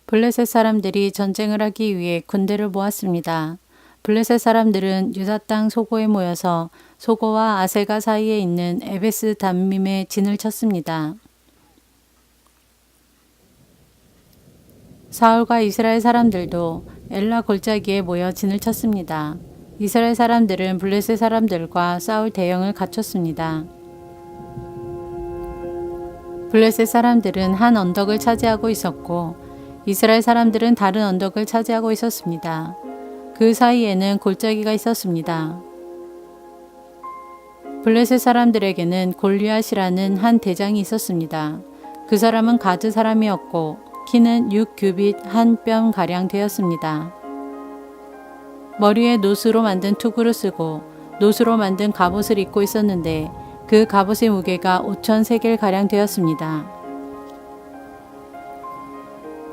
블레셋 사람들이 전쟁을 하기 위해 군대를 모았습니다. 블레셋 사람들은 유다 땅 소고에 모여서 소고와 아셀가 사이에 있는 에베스 담밈에 진을 쳤습니다. 사울과 이스라엘 사람들도 엘라 골짜기에 모여 진을 쳤습니다. 이스라엘 사람들은 블레셋 사람들과 싸울 대형을 갖췄습니다. 블레셋 사람들은 한 언덕을 차지하고 있었고 이스라엘 사람들은 다른 언덕을 차지하고 있었습니다. 그 사이에는 골짜기가 있었습니다. 블레셋 사람들에게는 골리앗이라는 한 대장이 있었습니다. 그 사람은 가드 사람이었고 키는 6규빗 한 뼘 가량 되었습니다. 머리에 노스로 만든 투구를 쓰고 노스로 만든 갑옷을 입고 있었는데 그 갑옷의 무게가 5,000세겔 가량 되었습니다.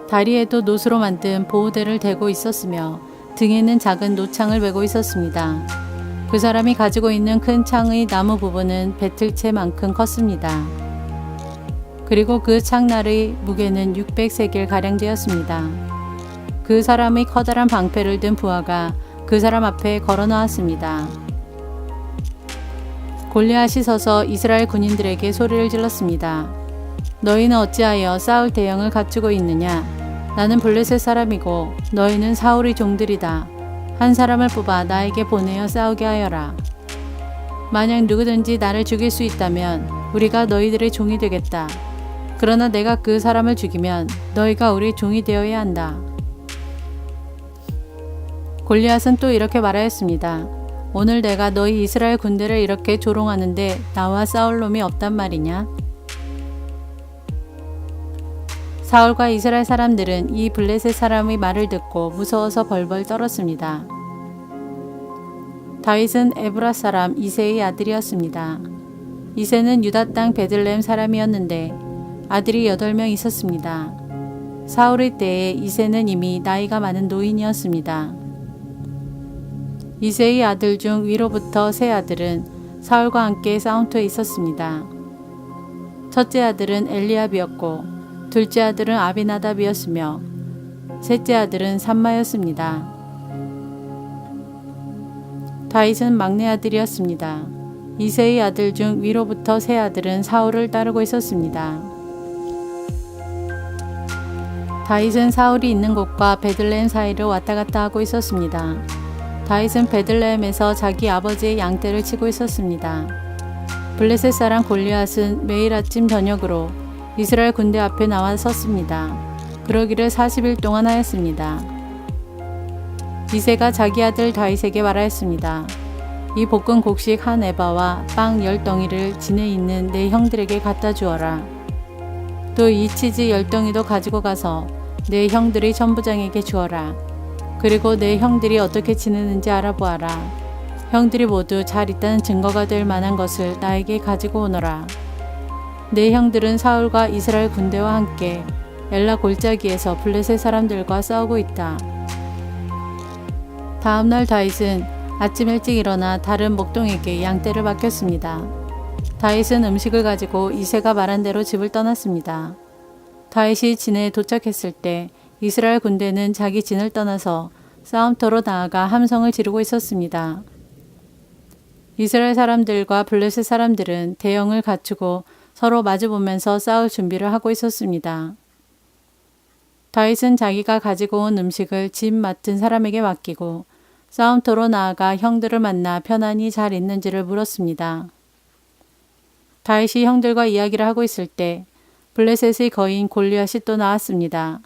다리에도 노스로 만든 보호대를 대고 있었으며 등에는 작은 노창을 메고 있었습니다. 그 사람이 가지고 있는 큰 창의 나무 부분은 배틀채만큼 컸습니다. 그리고 그 창날의 무게는 600세겔 가량 되었습니다. 그 사람의 커다란 방패를 든 부하가 그 사람 앞에 걸어 나왔습니다. 골리앗이 서서 이스라엘 군인들에게 소리를 질렀습니다. 너희는 어찌하여 싸울 대형을 갖추고 있느냐? 나는 블레셋 사람이고 너희는 사울의 종들이다. 한 사람을 뽑아 나에게 보내어 싸우게 하여라. 만약 누구든지 나를 죽일 수 있다면 우리가 너희들의 종이 되겠다. 그러나 내가 그 사람을 죽이면 너희가 우리의 종이 되어야 한다. 골리앗은 또 이렇게 말하였습니다. 오늘 내가 너희 이스라엘 군대를 이렇게 조롱하는데 나와 싸울 놈이 없단 말이냐? 사울과 이스라엘 사람들은 이 블레셋 사람의 말을 듣고 무서워서 벌벌 떨었습니다. 다윗은 에브라 사람 이새의 아들이었습니다. 이새는 유다 땅 베들레헴 사람이었는데 아들이 8명 있었습니다. 사울의 때에 이새는 이미 나이가 많은 노인이었습니다. 이새의 아들 중 위로부터 세 아들은 사울과 함께 싸움터에 있었습니다. 첫째 아들은 엘리압이었고 둘째 아들은 아비나답이었으며 셋째 아들은 삼마였습니다. 다윗은 막내 아들이었습니다. 이새의 아들 중 위로부터 세 아들은 사울을 따르고 있었습니다. 다윗은 사울이 있는 곳과 베들레헴 사이를 왔다 갔다 하고 있었습니다. 다윗은 베들레헴에서 자기 아버지의 양떼를 치고 있었습니다. 블레셋 사람 골리앗은 매일 아침 저녁으로 이스라엘 군대 앞에 나와 섰습니다. 그러기를 40일 동안 하였습니다. 이새가 자기 아들 다윗에게 말하였습니다. 이 볶은 곡식 한 에바와 빵 10덩이를 진에 있는 내 형들에게 갖다 주어라. 또 이 치즈 10덩이도 가지고 가서 내 형들의 천부장에게 주어라. 그리고 내 형들이 어떻게 지내는지 알아보아라. 형들이 모두 잘 있다는 증거가 될 만한 것을 나에게 가지고 오너라. 내 형들은 사울과 이스라엘 군대와 함께 엘라 골짜기에서 블레셋 사람들과 싸우고 있다. 다음 날 다윗은 아침 일찍 일어나 다른 목동에게 양떼를 맡겼습니다. 다윗은 음식을 가지고 이새가 말한 대로 집을 떠났습니다. 다윗이 진에 도착했을 때 이스라엘 군대는 자기 진을 떠나서 싸움터로 나아가 함성을 지르고 있었습니다. 이스라엘 사람들과 블레셋 사람들은 대형을 갖추고 서로 마주보면서 싸울 준비를 하고 있었습니다. 다윗은 자기가 가지고 온 음식을 집 맡은 사람에게 맡기고 싸움터로 나아가 형들을 만나 편안히 잘 있는지를 물었습니다. 다윗이 형들과 이야기를 하고 있을 때 블레셋의 거인 골리앗이 또 나왔습니다.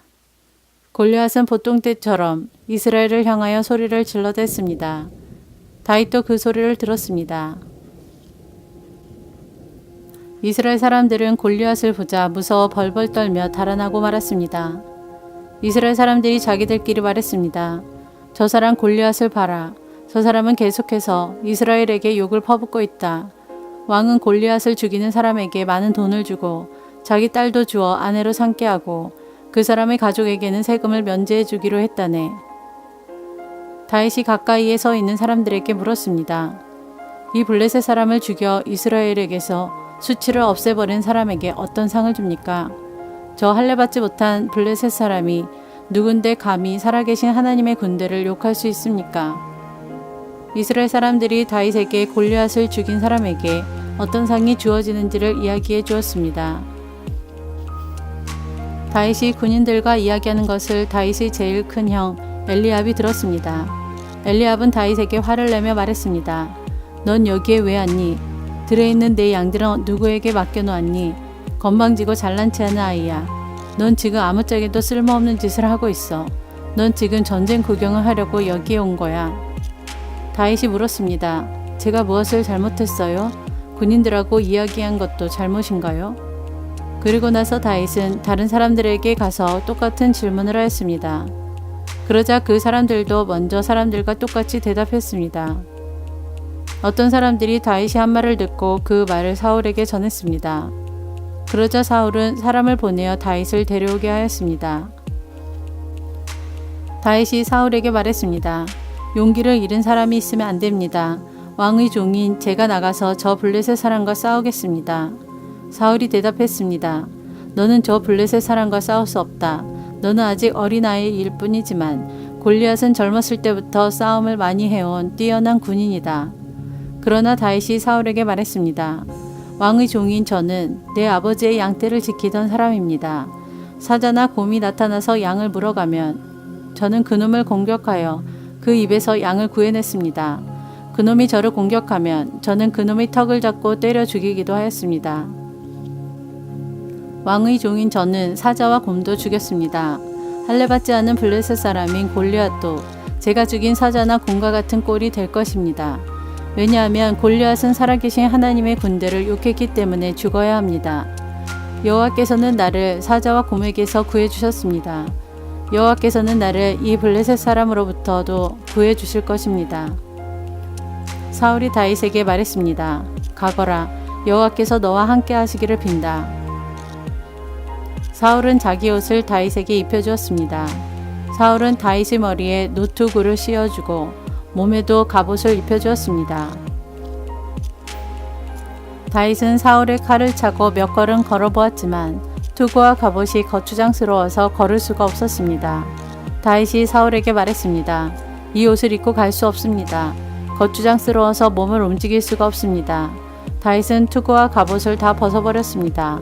골리앗은 보통 때처럼 이스라엘을 향하여 소리를 질러댔습니다. 다윗도 그 소리를 들었습니다. 이스라엘 사람들은 골리앗을 보자 무서워 벌벌 떨며 달아나고 말았습니다. 이스라엘 사람들이 자기들끼리 말했습니다. 저 사람 골리앗을 봐라. 저 사람은 계속해서 이스라엘에게 욕을 퍼붓고 있다. 왕은 골리앗을 죽이는 사람에게 많은 돈을 주고 자기 딸도 주어 아내로 삼게 하고 그 사람의 가족에게는 세금을 면제해 주기로 했다네. 다윗이 가까이에 서 있는 사람들에게 물었습니다. 이 블레셋 사람을 죽여 이스라엘에게서 수치를 없애버린 사람에게 어떤 상을 줍니까? 저 할례받지 못한 블레셋 사람이 누군데 감히 살아계신 하나님의 군대를 욕할 수 있습니까? 이스라엘 사람들이 다윗에게 골리앗을 죽인 사람에게 어떤 상이 주어지는지를 이야기해 주었습니다. 다윗이 군인들과 이야기하는 것을 다윗의 제일 큰 형 엘리압이 들었습니다. 엘리압은 다윗에게 화를 내며 말했습니다. 넌 여기에 왜 왔니? 들에 있는 내 양들은 누구에게 맡겨놓았니? 건방지고 잘난 체하는 아이야. 넌 지금 아무짝에도 쓸모없는 짓을 하고 있어. 넌 지금 전쟁 구경을 하려고 여기에 온 거야. 다윗이 물었습니다. 제가 무엇을 잘못했어요? 군인들하고 이야기한 것도 잘못인가요? 그리고 나서 다윗은 다른 사람들에게 가서 똑같은 질문을 하였습니다. 그러자 그 사람들도 먼저 사람들과 똑같이 대답했습니다. 어떤 사람들이 다윗이 한 말을 듣고 그 말을 사울에게 전했습니다. 그러자 사울은 사람을 보내어 다윗을 데려오게 하였습니다. 다윗이 사울에게 말했습니다. 용기를 잃은 사람이 있으면 안 됩니다. 왕의 종인 제가 나가서 저 블레셋 사람과 싸우겠습니다. 사울이 대답했습니다. 너는 저 블레셋 사람과 싸울 수 없다. 너는 아직 어린아이일 뿐이지만 골리앗은 젊었을 때부터 싸움을 많이 해온 뛰어난 군인이다. 그러나 다윗이 사울에게 말했습니다. 왕의 종인 저는 내 아버지의 양떼를 지키던 사람입니다. 사자나 곰이 나타나서 양을 물어가면 저는 그놈을 공격하여 그 입에서 양을 구해냈습니다. 그놈이 저를 공격하면 저는 그놈의 턱을 잡고 때려 죽이기도 하였습니다. 왕의 종인 저는 사자와 곰도 죽였습니다. 할례받지 않은 블레셋 사람인 골리앗도 제가 죽인 사자나 곰과 같은 꼴이 될 것입니다. 왜냐하면 골리앗은 살아계신 하나님의 군대를 욕했기 때문에 죽어야 합니다. 여호와께서는 나를 사자와 곰에게서 구해주셨습니다. 여호와께서는 나를 이 블레셋 사람으로부터도 구해주실 것입니다. 사울이 다윗에게 말했습니다. 가거라, 여호와께서 너와 함께 하시기를 빈다. 사울은 자기 옷을 다윗에게 입혀주었습니다. 사울은 다윗의 머리에 노투구를 씌워주고 몸에도 갑옷을 입혀주었습니다. 다윗은 사울의 칼을 차고 몇 걸음 걸어보았지만 투구와 갑옷이 거추장스러워서 걸을 수가 없었습니다. 다윗이 사울에게 말했습니다. 이 옷을 입고 갈 수 없습니다. 거추장스러워서 몸을 움직일 수가 없습니다. 다윗은 투구와 갑옷을 다 벗어버렸습니다.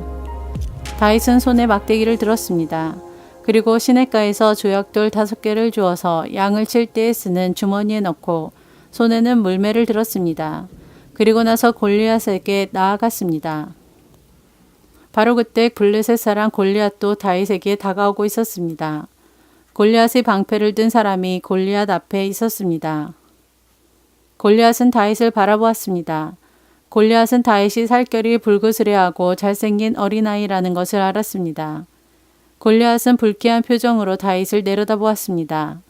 다윗은 손에 막대기를 들었습니다. 그리고 시냇가에서 조약돌 5개를 주어서 양을 칠 때에 쓰는 주머니에 넣고 손에는 물매를 들었습니다. 그리고 나서 골리앗에게 나아갔습니다. 바로 그때 블레셋 사람 골리앗도 다윗에게 다가오고 있었습니다. 골리앗의 방패를 든 사람이 골리앗 앞에 있었습니다. 골리앗은 다윗을 바라보았습니다. 골리앗은 다윗이 살결이 불그스레하고 잘생긴 어린아이라는 것을 알았습니다. 골리앗은 불쾌한 표정으로 다윗을 내려다보았습니다.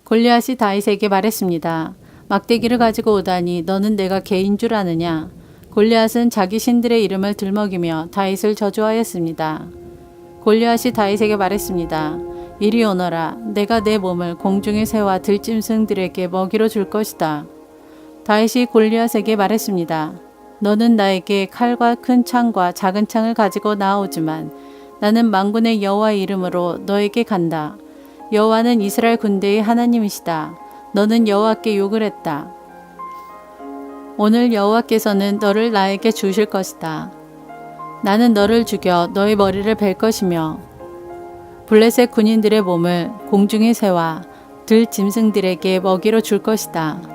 골리앗이 다윗에게 말했습니다. 막대기를 가지고 오다니 너는 내가 개인 줄 아느냐? 골리앗은 자기 신들의 이름을 들먹이며 다윗을 저주하였습니다. 골리앗이 다윗에게 말했습니다. 이리 오너라. 내가 내 몸을 공중의 새와 들짐승들에게 먹이로 줄 것이다. 다윗이 골리앗에게 말했습니다. 너는 나에게 칼과 큰 창과 작은 창을 가지고 나아오지만 나는 만군의 여호와의 이름으로 너에게 간다. 여호와는 이스라엘 군대의 하나님이시다. 너는 여호와께 욕을 했다. 오늘 여호와께서는 너를 나에게 주실 것이다. 나는 너를 죽여 너의 머리를 벨 것이며 블레셋 군인들의 몸을 공중의 새와 들 짐승들에게 먹이로 줄 것이다.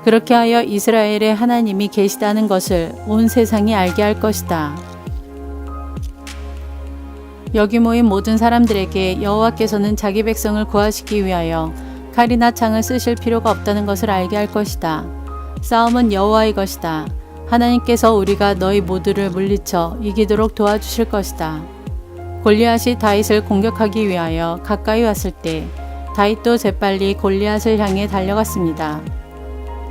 그렇게 하여 이스라엘의 하나님이 계시다는 것을 온 세상이 알게 할 것이다. 여기 모인 모든 사람들에게 여호와께서는 자기 백성을 구하시기 위하여 칼이나 창을 쓰실 필요가 없다는 것을 알게 할 것이다. 싸움은 여호와의 것이다. 하나님께서 우리가 너희 모두를 물리쳐 이기도록 도와주실 것이다. 골리앗이 다윗을 공격하기 위하여 가까이 왔을 때 다윗도 재빨리 골리앗을 향해 달려갔습니다.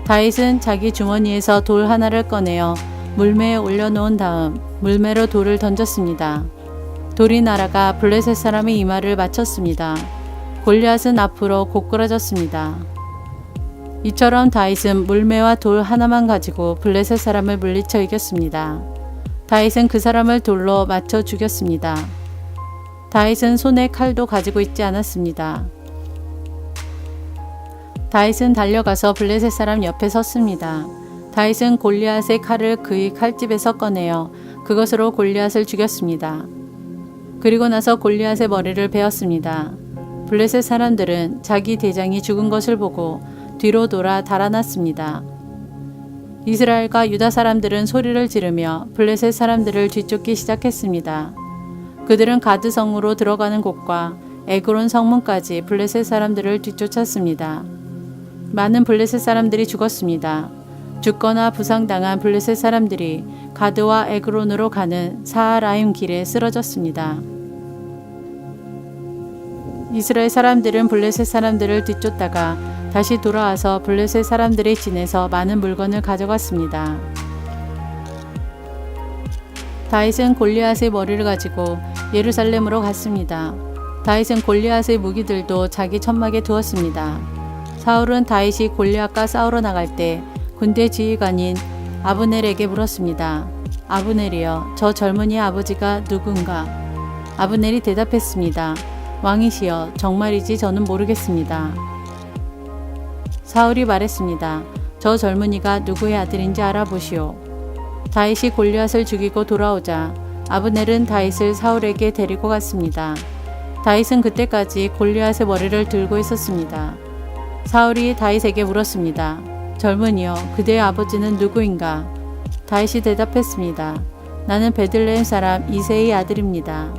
다윗은 자기 주머니에서 돌 하나를 꺼내어 물매에 올려놓은 다음 물매로 돌을 던졌습니다. 돌이 날아가 블레셋 사람의 이마를 맞췄습니다. 골리앗은 앞으로 고꾸라졌습니다. 이처럼 다윗은 물매와 돌 하나만 가지고 블레셋 사람을 물리쳐 이겼습니다. 다윗은 그 사람을 돌로 맞춰 죽였습니다. 다윗은 손에 칼도 가지고 있지 않았습니다. 다윗은 달려가서 블레셋 사람 옆에 섰습니다. 다윗은 골리앗의 칼을 그의 칼집에서 꺼내어 그것으로 골리앗을 죽였습니다. 그리고 나서 골리앗의 머리를 베었습니다. 블레셋 사람들은 자기 대장이 죽은 것을 보고 뒤로 돌아 달아났습니다. 이스라엘과 유다 사람들은 소리를 지르며 블레셋 사람들을 뒤쫓기 시작했습니다. 그들은 가드 성으로 들어가는 곳과 에그론 성문까지 블레셋 사람들을 뒤쫓았습니다. 많은 블레셋 사람들이 죽었습니다. 죽거나 부상당한 블레셋 사람들이 가드와 에그론으로 가는 사하라임 길에 쓰러졌습니다. 이스라엘 사람들은 블레셋 사람들을 뒤쫓다가 다시 돌아와서 블레셋 사람들의 진에서 많은 물건을 가져갔습니다. 다윗은 골리앗의 머리를 가지고 예루살렘으로 갔습니다. 다윗은 골리앗의 무기들도 자기 천막에 두었습니다. 사울은 다윗이 골리앗과 싸우러 나갈 때 군대 지휘관인 아브넬에게 물었습니다. 아브넬이여, 저 젊은이의 아버지가 누군가? 아브넬이 대답했습니다. 왕이시여, 정말이지 저는 모르겠습니다. 사울이 말했습니다. 저 젊은이가 누구의 아들인지 알아보시오. 다윗이 골리앗을 죽이고 돌아오자 아브넬은 다윗을 사울에게 데리고 갔습니다. 다윗은 그때까지 골리앗의 머리를 들고 있었습니다. 사울이 다윗에게 물었습니다. 젊은이여, 그대의 아버지는 누구인가? 다윗이 대답했습니다. 나는 베들레헴 사람 이새의 아들입니다.